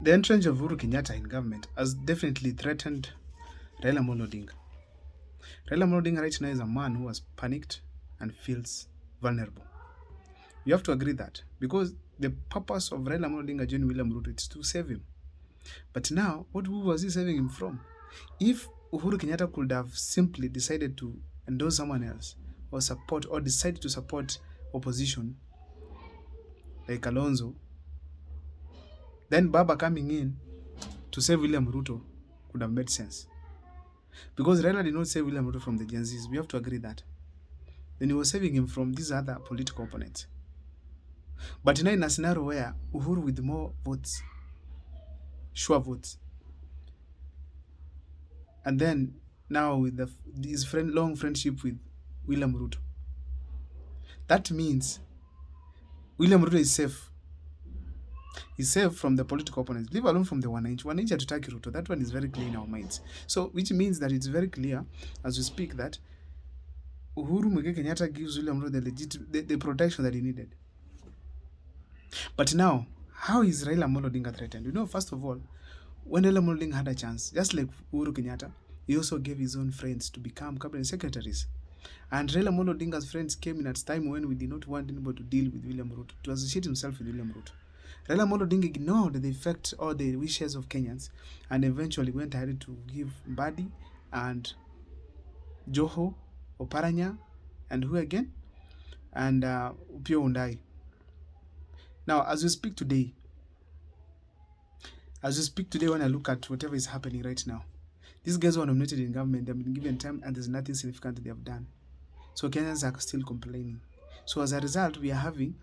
The entrance of Uhuru Kenyatta in government has definitely threatened Raila Amolo Odinga. Raila Amolo Odinga right now is a man who has panicked and feels vulnerable. You have to agree that, because the purpose of Raila Amolo Odinga joining William Ruto is to save him. But now, who was he saving him from? If Uhuru Kenyatta could have simply decided to endorse someone else, or decided to support opposition like Kalonzo, then Baba coming in to save William Ruto could have made sense. Because Raila did not save William Ruto from the Gen Zs. We have to agree that. Then he was saving him from these other political opponents. But now in a scenario where Uhuru with more votes, sure votes, and then now with his long friendship with William Ruto, that means William Ruto is safe. He's safe from the political opponents, leave alone from the wananchi. Wananchi hatutaki Ruto. That one is very clear in our minds. So, which means that it's very clear as we speak that Uhuru Muigai Kenyatta gives William Ruto the protection that he needed. But now, how is Raila Amolo Odinga threatened? You know, first of all, when Raila Amolo Odinga had a chance, just like Uhuru Kenyatta, he also gave his own friends to become cabinet secretaries. And Raila Amolo Odinga's friends came in at a time when we did not want anybody to deal with William Ruto, to associate himself with William Ruto. Raila Amolo Odinga ignored the effect or the wishes of Kenyans and eventually went ahead to give Mbadi and Joho, Oparanya, and who again? And Upio Undai. Now, as we speak today, when I look at whatever is happening right now, these guys who are nominated in government, they've been given time and there's nothing significant they have done. So Kenyans are still complaining. So as a result, we are having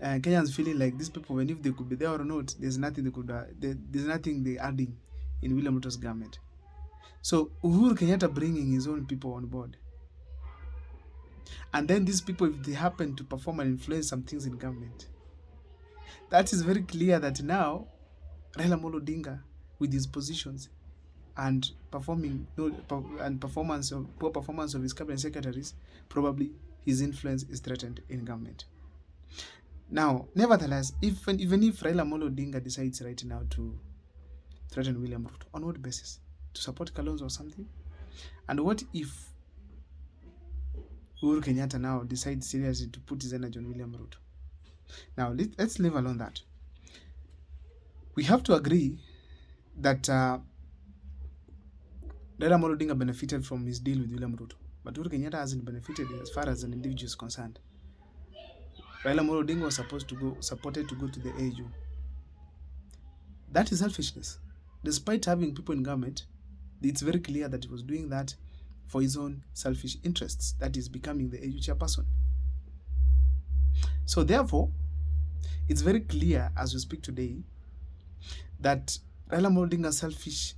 Kenyans feeling like these people, even if they could be there or not, there's nothing they could there's nothing they're adding in William Ruto's government. So Uhuru Kenyatta bringing his own people on board. And then these people, if they happen to perform and influence some things in government, that is very clear that now Raila Amolo Odinga, with his positions and poor performance of his cabinet secretaries, probably his influence is threatened in government. Now, nevertheless, even if Raila Amolo Odinga decides right now to threaten William Ruto, on what basis? To support Kalonzo or something? And what if Uhuru Kenyatta now decides seriously to put his energy on William Ruto? Now, let's leave alone that. We have to agree that Raila Amolo Odinga benefited from his deal with William Ruto, but Uhuru Kenyatta hasn't benefited as far as an individual is concerned. Raila Amolo Odinga was supported to go to the AU. That is selfishness. Despite having people in government, it's very clear that he was doing that for his own selfish interests, that is becoming the AU chairperson. So therefore, it's very clear as we speak today that Raila Amolo Odinga's selfish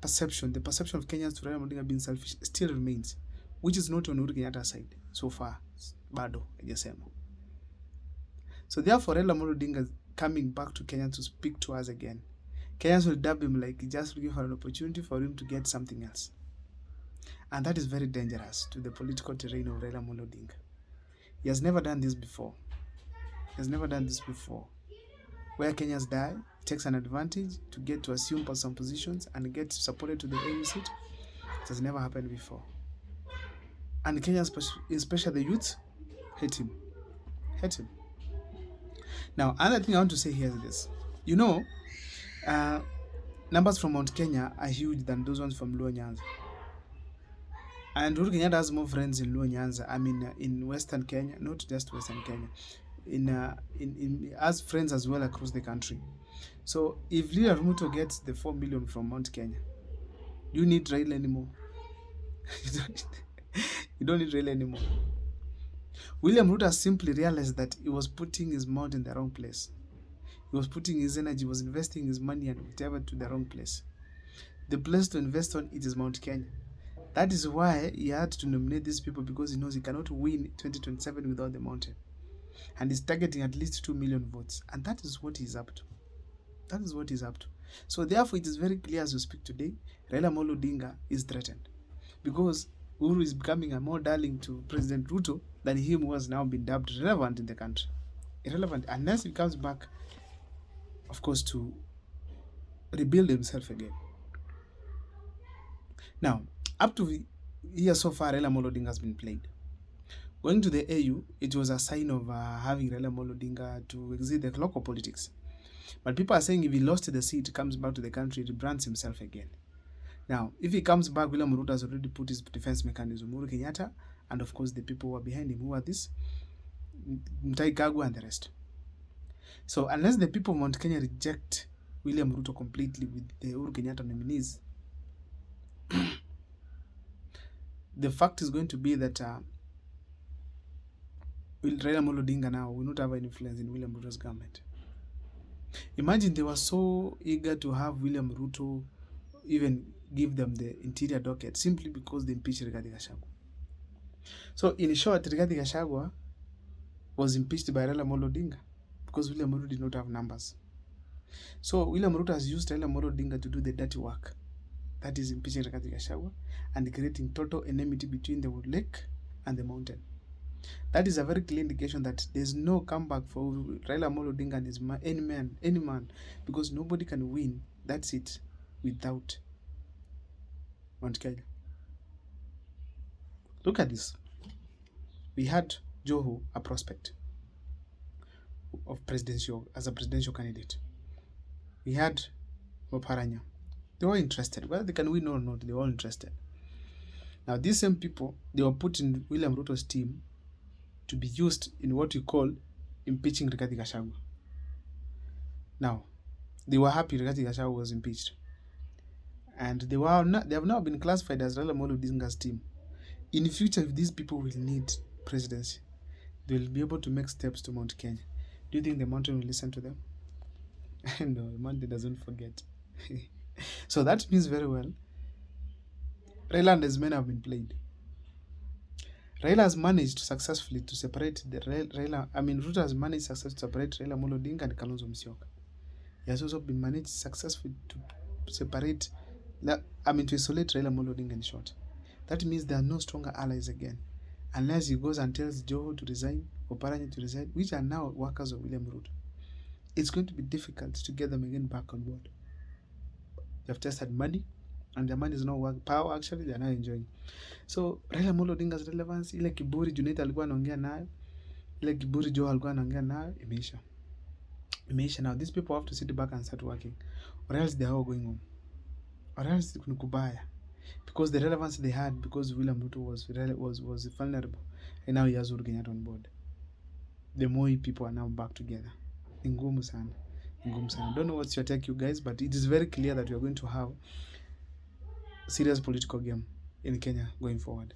perception, the perception of Kenyans to Raila Amolo Odinga being selfish, still remains, which is not on Uhuru Kenyatta's side so far. Bado, hajasema. So therefore, Raila Amolo Odinga is coming back to Kenya to speak to us again. Kenyans will dub him like just looking for an opportunity for him to get something else. And that is very dangerous to the political terrain of Raila Amolo Odinga. He has never done this before. Where Kenyans die, he takes an advantage to get to assume some positions and get supported to the AU seat. It has never happened before. And Kenyans, especially the youth, hate him. Now, another thing I want to say here is this. You know, numbers from Mount Kenya are huge than those ones from Luo Nyanza. And Uhuru Kenyatta has more friends in Luo Nyanza. I mean, in Western Kenya, not just Western Kenya. Has friends as well across the country. So if Leader Ruto gets the 4 million from Mount Kenya, you need Raila anymore. You don't need Raila anymore. William Ruto simply realized that he was putting his mouth in the wrong place. He was putting his energy, was investing his money and whatever to the wrong place. The place to invest on it is Mount Kenya. That is why he had to nominate these people, because he knows he cannot win 2027 without the mountain. And he's targeting at least 2 million votes. And that is what he's up to. So therefore, it is very clear as we speak today, Raila Amolo Odinga is threatened. Because Uhuru is becoming a more darling to President Ruto than him who has now been dubbed irrelevant in the country. Irrelevant, unless he comes back, of course, to rebuild himself again. Now, up to here so far, Raila Amolo Odinga has been played. Going to the AU, it was a sign of having Raila Amolo Odinga to exit the local politics. But people are saying if he lost the seat, comes back to the country, rebrands himself again. Now, if he comes back, William Ruto has already put his defense mechanism, Uhuru Kenyatta, and of course the people who are behind him, who are this, Mutahi Kagwe and the rest. So unless the people of Mount Kenya reject William Ruto completely with the Uhuru Kenyatta nominees, the fact is going to be that Raila Amolo Odinga now will not have an influence in William Ruto's government. Imagine they were so eager to have William Ruto even give them the interior docket simply because they impeached Rigathi Gachagua. So in short, Rigathi Gachagua was impeached by Raila Amolo Odinga because William Ruto did not have numbers. So William Ruto has used Raila Amolo Odinga to do the dirty work, that is impeaching Rigathi Gachagua and creating total enmity between the lake and the mountain. That is a very clear indication that there's no comeback for Raila Amolo Odinga and his any man, because nobody can win that seat without Mount Kenya. Look at this. We had Joho, a prospect of presidential as a presidential candidate. We had Oparanya. They were interested. Whether they can win or not, they were all interested. Now, these same people, they were put in William Ruto's team to be used in what we call impeaching Rigathi Gachagua. Now, they were happy Rigathi Gachagua was impeached. And they have now been classified as Raila Amolo Odinga's team. In the future, if these people will need presidency, they will be able to make steps to Mount Kenya. Do you think the mountain will listen to them? No, the mountain doesn't forget. So that means very well, Raila and his men have been played. Raila has managed successfully to separate Ruto has managed successfully to separate Raila Amolo Odinga and Kalonzo Musyoka. He has also been managed successfully to separate, to isolate Raila Amolo Odinga in short. That means there are no stronger allies again. Unless he goes and tells Joho to resign, or Paranya to resign, which are now workers of William Ruto. It's going to be difficult to get them again back on board. They have tested money, and their money is not working. Power, actually, they are not enjoying. So, Raila Amolo Odinga's relevance, ile kiburi Junet alikuwa anaongea nayo, ile kiburi Joho alikuwa anaongea nayo, imeisha. Imeisha. Now, these people have to sit back and start working, or else they are all going home. Or else ni kubaya. Because the relevance they had, because William Ruto was vulnerable, and now he has Uhuru Kenyatta on board. The more people are now back together. Ni ngumu sana. Don't know what's your take, you guys, but it is very clear that we are going to have a serious political game in Kenya going forward.